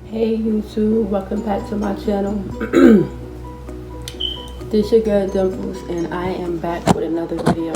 Hey YouTube, welcome back to my channel. This your girl Dimples and I am back with another video.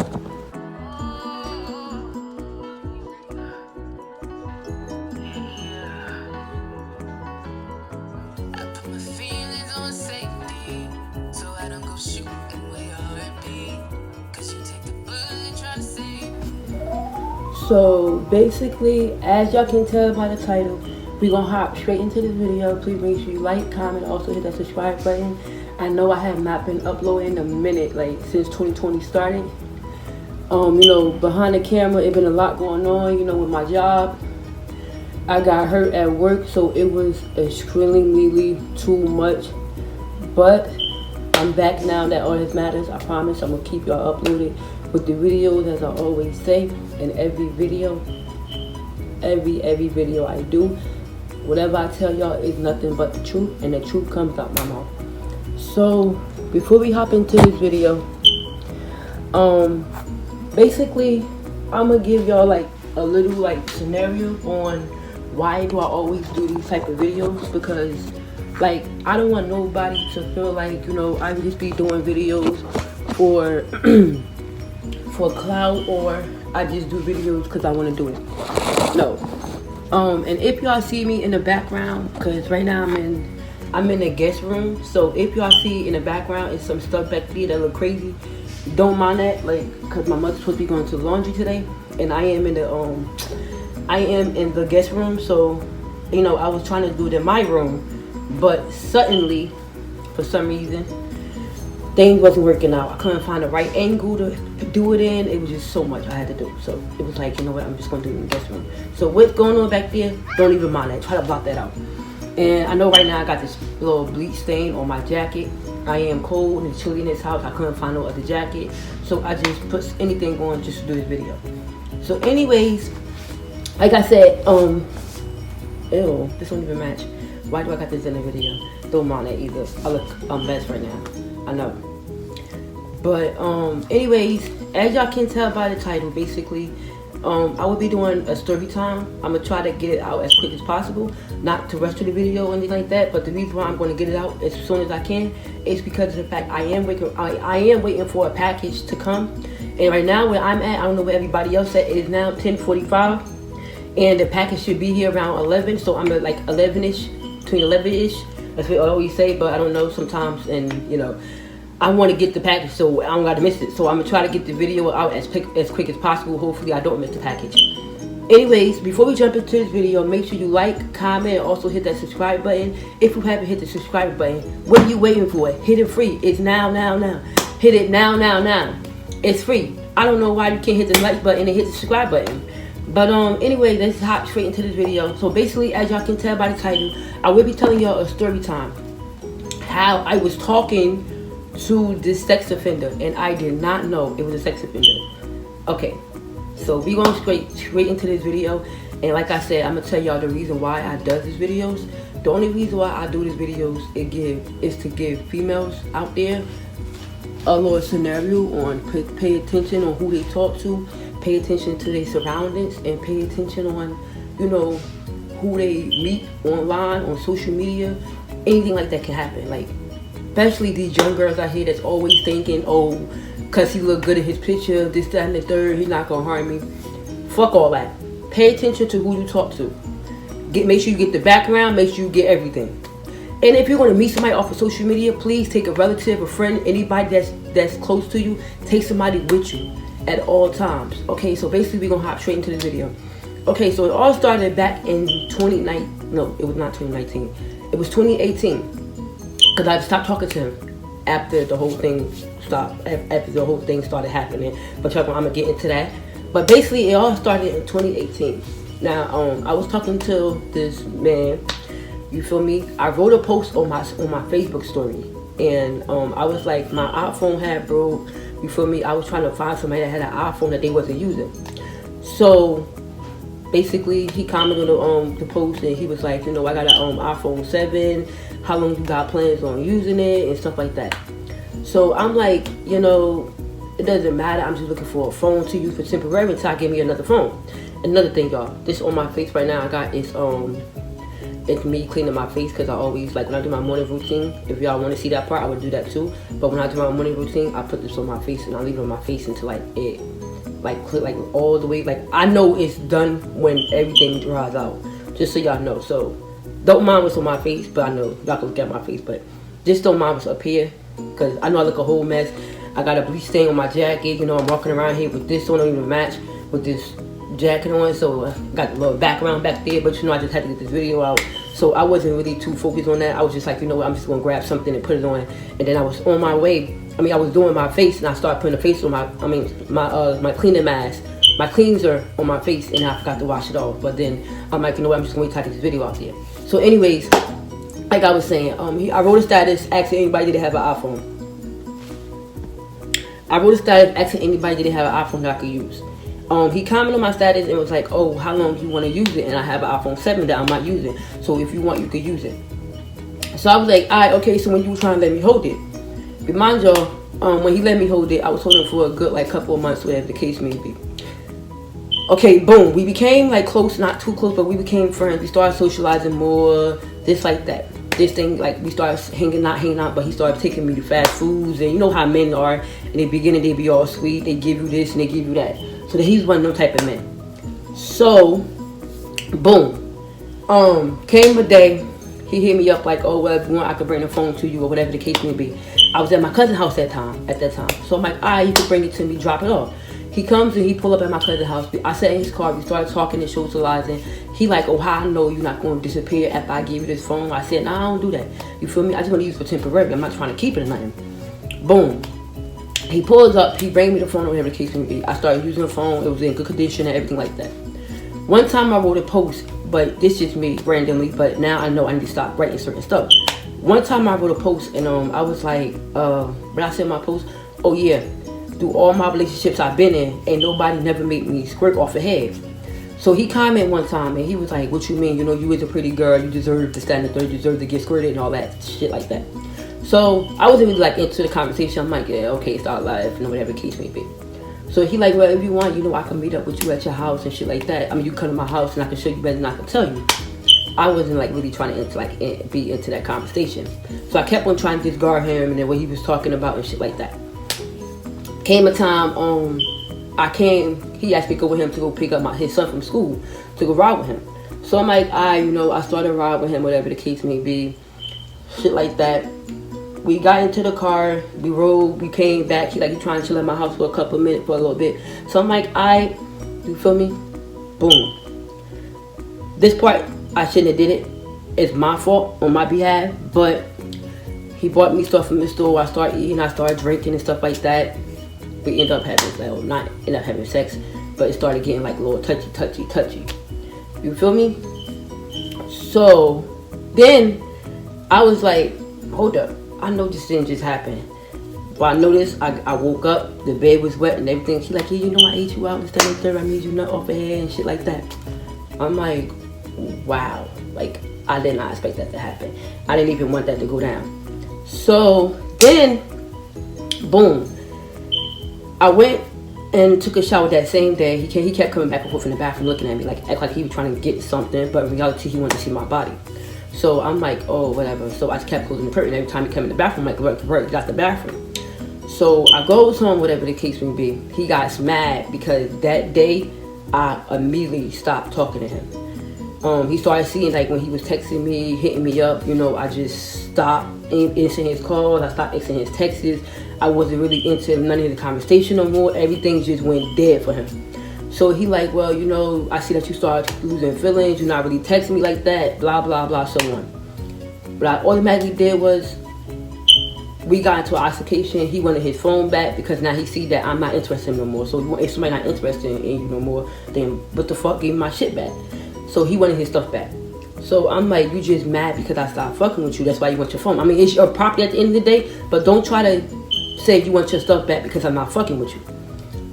So basically, as y'all can tell by the title, we're gonna hop straight into this video. Please make sure you like, comment, also hit that subscribe button. I know I have not been uploading in a minute, like since 2020 started. Behind the camera, it been a lot going on, with my job. I got hurt at work, so it was extremely too much. But I'm back now, that all that matters. I promise I'm gonna keep y'all uploaded with the videos, as I always say, in every video. Every video I do, whatever I tell y'all is nothing but the truth, and the truth comes out my mouth. So before we hop into this video, basically I'm gonna give y'all like a little scenario on why do I always do these type of videos, because I don't want nobody to feel like I would just be doing videos for for clout, or I just do videos because I want to do it. No. And if y'all see me in the background, because right now I'm in a guest room, so if y'all see in the background is some stuff back there that look crazy, don't mind that, because my mother's supposed to be going to the laundry today, and I am in the guest room. So I was trying to do it in my room, but suddenly for some reason things wasn't working out. I couldn't find the right angle to do it in. It was just so much I had to do. So it was like, you know what, I'm just gonna do it in the guest room. So what's going on back there, don't even mind that. Try to block that out. And I know right now I got this little bleach stain on my jacket. I am cold and it's chilly in this house. I couldn't find no other jacket. So I just put anything on just to do this video. So anyways, like I said, ew, this don't even match. Why do I got this in the video? Don't mind that either. I look best right now, I know. But anyways, as y'all can tell by the title, basically I will be doing a story time. I'm gonna try to get it out as quick as possible, not to rush to the video or anything like that. But the reason why I'm going to get it out as soon as I can is because of the fact I am waiting for a package to come. And right now where I'm at, I don't know where everybody else at, it is now 10:45, and the package should be here around 11. So I'm at like 11ish, between 11ish. That's what I always say, but I don't know sometimes, and I want to get the package so I don't got to miss it. So I'm going to try to get the video out as quick as possible. Hopefully I don't miss the package. Anyways, before we jump into this video, make sure you like, comment, and also hit that subscribe button. If you haven't hit the subscribe button, what are you waiting for? Hit it free. It's now. Hit it now. It's free. I don't know why you can't hit the like button and hit the subscribe button. But anyway, let's hop straight into this video. So basically, as y'all can tell by the title, I will be telling y'all a story time. How I was talking to this sex offender, and I did not know it was a sex offender. Okay, so we going straight into this video, and like I said, I'm gonna tell y'all the reason why I do these videos. The only reason why I do these videos is to give females out there a little scenario on pay attention on who they talk to, pay attention to their surroundings, and pay attention on who they meet online, on social media. Anything like that can happen, especially these young girls out here that's always thinking, oh, because he look good in his picture, this, that, and the third, he's not going to harm me. Fuck all that. Pay attention to who you talk to. Make sure you get the background, make sure you get everything. And if you're going to meet somebody off of social media, please take a relative, a friend, anybody that's close to you. Take somebody with you at all times. Okay, so basically we're going to hop straight into this video. Okay, so it all started back in 2019. No, it was not 2019. It was 2018. Because I stopped talking to him after the whole thing started happening. But I'm going to get into that. But basically, it all started in 2018. Now, I was talking to this man, you feel me? I wrote a post on my Facebook story. And I was like, my iPhone had broke, you feel me? I was trying to find somebody that had an iPhone that they wasn't using. So basically, he commented on the post, and he was like, I got an iPhone 7. How long you got plans on using it and stuff like that. So I'm like, it doesn't matter. I'm just looking for a phone to use for temporary until I give me another phone. Another thing, y'all, this on my face right now, I got is it's me cleaning my face, because I always, like when I do my morning routine, if y'all want to see that part, I would do that too. But when I do my morning routine, I put this on my face and I leave it on my face until like it like all the way, like I know it's done when everything dries out, just so y'all know. So don't mind what's on my face, but I know y'all can look at my face, but just don't mind what's up here, because I know I look a whole mess. I got a bleach stain on my jacket, you know, I'm walking around here with this on, don't even match with this jacket on, so I got a little background back there, but you know, I just had to get this video out, so I wasn't really too focused on that. I was just like, you know what, I'm just gonna grab something and put it on, and then I was on my way. I mean, I was doing my face, and I started putting the face on my cleaning mask, my cleanser on my face, and I forgot to wash it off. But then I'm like, you know what, I'm just gonna wait till I get this video out there. So anyways, like I was saying, I wrote a status asking anybody did they have an iPhone. I wrote a status asking anybody did they have an iPhone that I could use. He commented on my status and was like, oh, how long do you want to use it? And I have an iPhone 7 that I'm not using, so if you want, you could use it. So I was like, alright, okay, so when you were trying to let me hold it, remind y'all, when he let me hold it, I was holding it for a good like couple of months, whatever the case may be. Okay, boom, we became like close, not too close, but we became friends. We started socializing more, just like that. This thing, like, we started not hanging out, but he started taking me to fast foods, and you know how men are. In the beginning, they be all sweet, they give you this and they give you that. So he's one of them type of men. So, boom. Came a day, he hit me up like, oh, well, if you want, I could bring the phone to you, or whatever the case may be. I was at my cousin's house at that time. So I'm like, alright, you can bring it to me, drop it off. He comes and he pull up at my cousin's house. I sat in his car, we started talking and socializing. He like, oh, how I know you're not going to disappear after I give you this phone? I said, nah, I don't do that. You feel me? I just want to use it for temporary. I'm not trying to keep it or nothing. Boom. He pulls up, he brings me the phone or whatever the case may be. I started using the phone, it was in good condition and everything like that. One time I wrote a post, but this is me randomly, but now I know I need to stop writing certain stuff. One time I wrote a post and I was like, when I said my post, oh yeah, through all my relationships I've been in, ain't nobody never made me squirt off the head. So he commented one time and he was like, what you mean? You know, you is a pretty girl, you deserve to stand in third, you deserve to get squirted and all that shit like that. So I wasn't really like into the conversation. I'm like, yeah, okay, start live, you know, whatever the case may be. So he like, well, if you want, you know, I can meet up with you at your house and shit like that. I mean, you come to my house and I can show you better than I can tell you. I wasn't like really trying to be into that conversation. So I kept on trying to discard him and then what he was talking about and shit like that. Came a time, he asked me to go with him to go pick up his son from school to go ride with him. So I'm like, I started riding with him, whatever the case may be, shit like that. We got into the car, we rode, we came back. He trying to chill at my house for a couple of minutes, for a little bit. So I'm like, you feel me? Boom. This part, I shouldn't have did it. It's my fault on my behalf, but he bought me stuff from the store. I started eating, I started drinking and stuff like that. We ended up having, not end up having sex, but it started getting like a little touchy. You feel me? So then I was like, hold up, I know this didn't just happen. But I noticed I woke up, the bed was wet and everything. She like, yeah, you know I ate you out and stuff like that. I made you nut off the head and shit like that. I'm like, wow, like I did not expect that to happen. I didn't even want that to go down. So then, boom. I went and took a shower that same day. He kept coming back and forth in the bathroom looking at me like act like he was trying to get something, but in reality he wanted to see my body. So I'm like, oh, whatever. So I just kept closing the curtain. Every time he came in the bathroom, I'm like, work, get out the bathroom. So I goes home, whatever the case may be. He got mad because that day I immediately stopped talking to him. He started seeing like when he was texting me, hitting me up, you know, I just stopped answering his calls. I stopped answering his texts. I wasn't really into none of the conversation no more. Everything just went dead for him. So he like, well, you know, I see that you started losing feelings. You're not really texting me like that, blah, blah, blah, so on. What I automatically did was we got into an altercation. He wanted his phone back because now he see that I'm not interested in him no more. So if somebody not interested in you no more, then what the fuck, give me my shit back. So he wanted his stuff back. So I'm like, you just mad because I stopped fucking with you. That's why you want your phone. I mean, it's your property at the end of the day, but don't try to say you want your stuff back because I'm not fucking with you.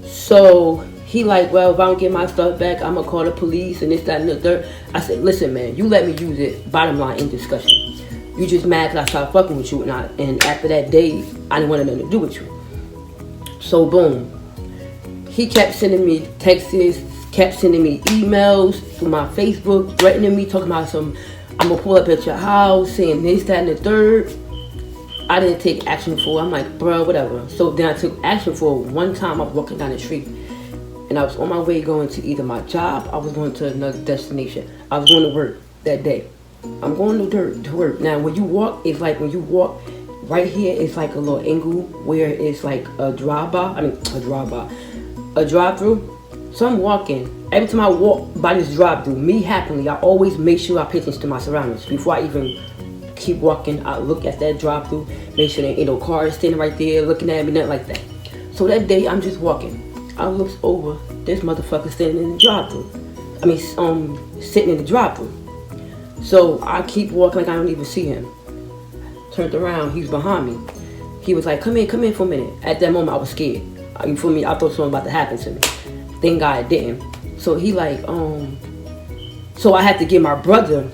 So he like, well, if I don't get my stuff back, I'm gonna call the police and this, that, and the third. I said, listen, man, you let me use it. Bottom line, in discussion. You just mad because I stopped fucking with you, and after that day, I didn't want nothing to do with you. So boom, he kept sending me texts, kept sending me emails through my Facebook, threatening me, talking about some I'm gonna pull up at your house, saying this, that, and the third. I didn't take action for it. I'm like, bro, whatever. So then I took action for it. One time I was walking down the street and I was on my way going to either my job, I was going to another destination. I was going to work that day. I'm going to work. Now, when you walk, it's like when you walk right here, it's like a little angle where it's like a drive-through. So I'm walking. Every time I walk by this drive-through, me happily, I always make sure I pay attention to my surroundings before I even keep walking. I look at that drive-through, make sure there ain't no cars standing right there looking at me, nothing like that. So that day, I'm just walking. I looks over, this motherfucker standing in the drive-through. Sitting in the drive-through. So I keep walking like I don't even see him. Turned around, he's behind me. He was like, come in for a minute. At that moment, I was scared. You feel me? I thought something about to happen to me. Thank God it didn't. So he like, so I had to get my brother,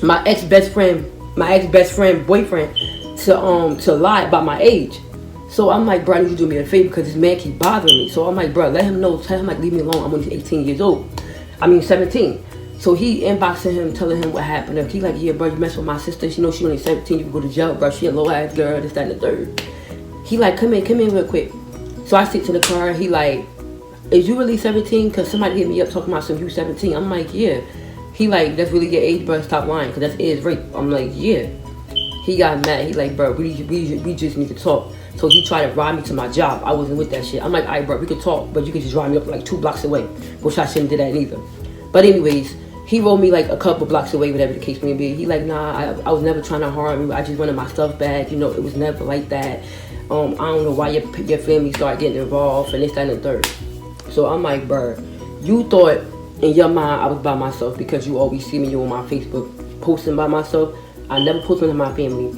my ex-best friend boyfriend, to lie about my age. So I'm like, bro, I need you to do me a favor because this man keep bothering me. So I'm like, bro, let him know, tell him like leave me alone. I'm only 18 years old. 17. So he inboxing him, telling him what happened. He like, yeah, bro, you mess with my sister. She knows she only 17. You can go to jail, bro. She a low ass girl. This, that, and the third. He like, come in real quick. So I sit to the car. He like, is you really 17? Because somebody hit me up talking about some you 17. I'm like, yeah. He like, that's really your age, bro. Stop lying, because that's age rape. I'm like, yeah. He got mad. He like, bro, we just need to talk. So he tried to ride me to my job. I wasn't with that shit. I'm like, all right, bro, we could talk, but you could just drive me up like 2 blocks away. Which I shouldn't do that either. But anyways, he rolled me like a couple blocks away, whatever the case may be. He like, nah, I was never trying to harm you. I just wanted my stuff back. You know, it was never like that. I don't know why your family started getting involved and this, that, and the third. So I'm like, bro, you thought in your mind I was by myself because you always see me on my Facebook posting by myself. I never post on my family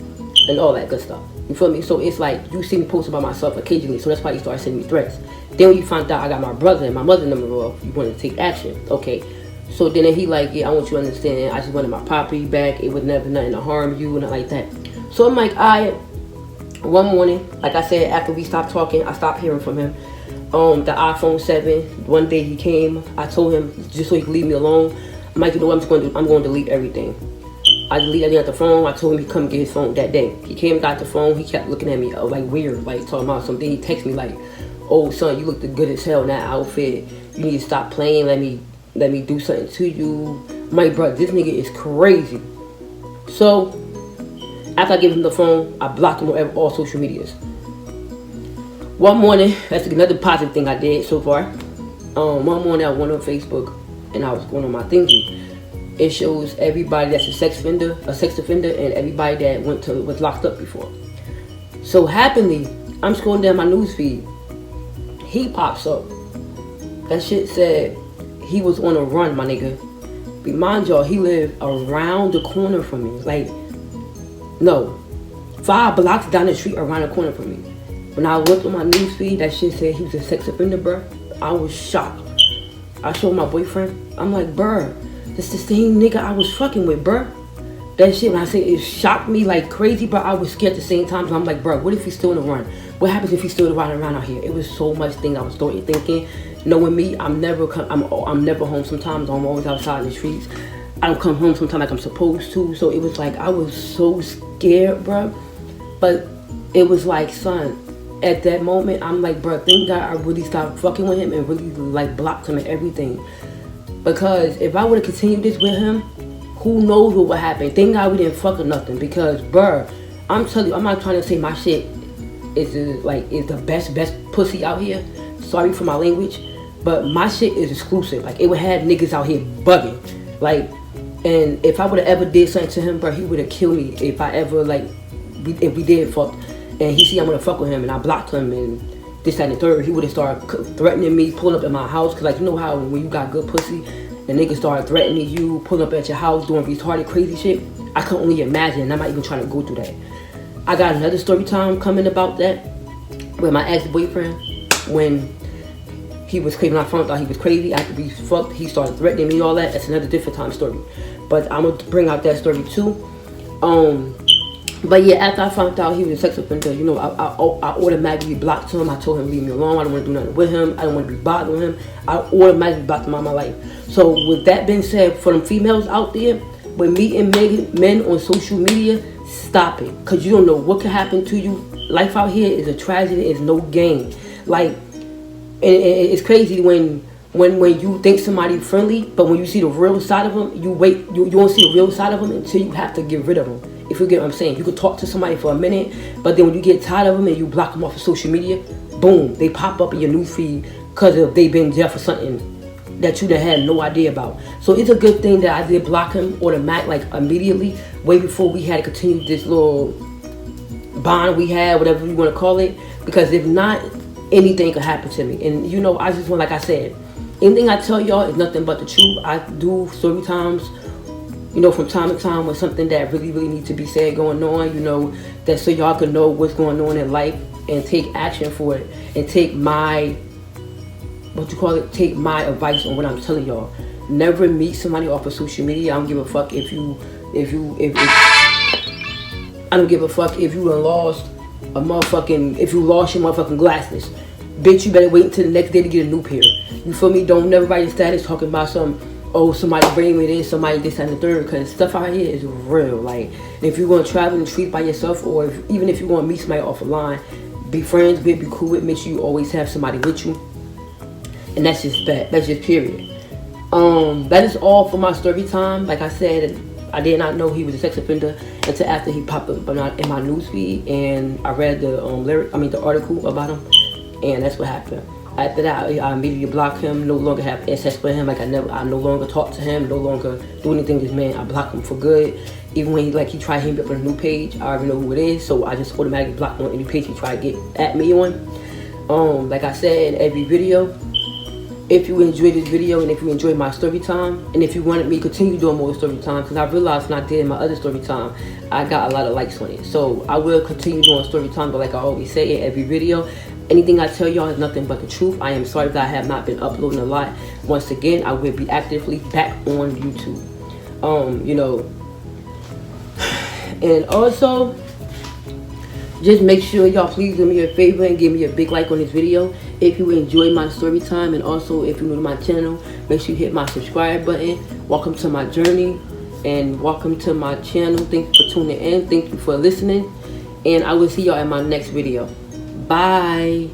and all that good stuff. You feel me? So it's like you see me posting by myself occasionally. So that's why you started sending me threats. Then when you found out I got my brother and my mother number off, you wanted to take action. Okay. So then he like, yeah, I want you to understand. I just wanted my property back. It was never nothing to harm you and nothing like that. So I'm like, one morning, like I said, after we stopped talking, I stopped hearing from him. The iPhone 7, one day he came. I told him just so he could leave me alone. I'm like, you know what I'm going to do? I'm going to delete everything. I deleted everything at the phone. I told him he'd come get his phone that day. He came and got the phone. He kept looking at me like weird, like talking about something. He texted me like, oh son, you look good as hell in that outfit. You need to stop playing. Let me do something to you. My bro, this nigga is crazy. So after I gave him the phone, I blocked him on all social medias. One morning, that's another positive thing I did so far. One morning I went on Facebook and I was going on my thingy. It shows everybody that's a sex offender, and everybody that was locked up before. So happily, I'm scrolling down my news feed. He pops up. That shit said he was on a run, my nigga. But mind y'all, he lived around the corner from me. Like, no, 5 blocks down the street around the corner from me. When I looked on my news feed, that shit said he was a sex offender, bruh. I was shocked. I showed my boyfriend. I'm like, bruh, this the same nigga I was fucking with, bruh. That shit, when I say it shocked me like crazy, but I was scared at the same time. So I'm like, bruh, what if he's still in the run? What happens if he's still riding around out here? It was so much thing I was thinking. Knowing me, I'm never home sometimes. I'm always outside in the streets. I don't come home sometimes like I'm supposed to. So it was like, I was so scared, bruh. But it was like, son, at that moment, I'm like, bro, thank God I really stopped fucking with him and really like blocked him and everything. Because if I would have continued this with him, who knows what would happen. Thank God we didn't fuck or nothing. Because, bro, I'm telling you, I'm not trying to say my shit is the best pussy out here. Sorry for my language, but my shit is exclusive. Like, it would have niggas out here bugging. Like, and if I would have ever did something to him, bro, he would have killed me if I ever if we did fuck. And he see I'm gonna fuck with him, and I blocked him, and this, that, and the third. He would have started threatening me, pulling up at my house. Cause like, you know how when you got good pussy, and niggas start threatening you, pulling up at your house, doing retarded crazy shit. I can only imagine, and I'm not even trying to go through that. I got another story time coming about that, with my ex-boyfriend, when he was crazy. When I found out he was crazy after we fucked, he started threatening me, all that. That's another different time story. But I'm gonna bring out that story too. But yeah, after I found out he was a sex offender, you know, I automatically blocked him. I told him leave me alone. I don't want to do nothing with him. I don't want to be bothering him. I automatically blocked him out of my life. So with that being said, for them females out there, when meeting men on social media, stop it, because you don't know what can happen to you. Life out here is a tragedy. It's no game. Like, and it's crazy when you think somebody friendly, but when you see the real side of them, you won't see the real side of them until you have to get rid of them. If you get what I'm saying, you can talk to somebody for a minute, but then when you get tired of them and you block them off of social media, boom, they pop up in your news feed because they've been there for something that you done had no idea about. So it's a good thing that I did block him automatic, like immediately, way before we had to continue this little bond we had, whatever you want to call it. Because if not, anything could happen to me. And you know, I just want, like I said, anything I tell y'all is nothing but the truth. I do story times, you know, from time to time with something that really needs to be said going on, you know, that so y'all can know what's going on in life and take action for it and take my, take my advice on what I'm telling y'all. Never meet somebody off of social media. I don't give a fuck if I don't give a fuck if you done lost a motherfucking, if you lost your motherfucking glasses. Bitch, you better wait until the next day to get a new pair. You feel me? Don't never write your status talking about somebody bring me this, somebody this and the third, because stuff out here is real. Like, and if you're going to travel in the street by yourself, or even if you're going to meet somebody off the line, be friends with, be cool with, make sure you always have somebody with you. And that's just that. That's just period. That is all for my story time. Like I said, I did not know he was a sex offender until after he popped up in my newsfeed, and I read the article about him, and that's what happened. After that, I immediately blocked him. No longer have access with him. Like I no longer talk to him. No longer do anything with this man. I blocked him for good. Even when he tried to hit me up on a new page, I already know who it is, so I just automatically blocked him on any page he tried to get at me on. Like I said in every video, if you enjoyed this video and if you enjoyed my story time, and if you wanted me to continue doing more story time, because I realized when I did my other story time, I got a lot of likes on it. So I will continue doing story time, but like I always say in every video, anything I tell y'all is nothing but the truth. I am sorry that I have not been uploading a lot. Once again, I will be actively back on YouTube. You know, and also, just make sure y'all please do me a favor and give me a big like on this video if you enjoy my story time. And also, if you're new to my channel, make sure you hit my subscribe button. Welcome to my journey and welcome to my channel. Thank you for tuning in. Thank you for listening. And I will see y'all in my next video. Bye.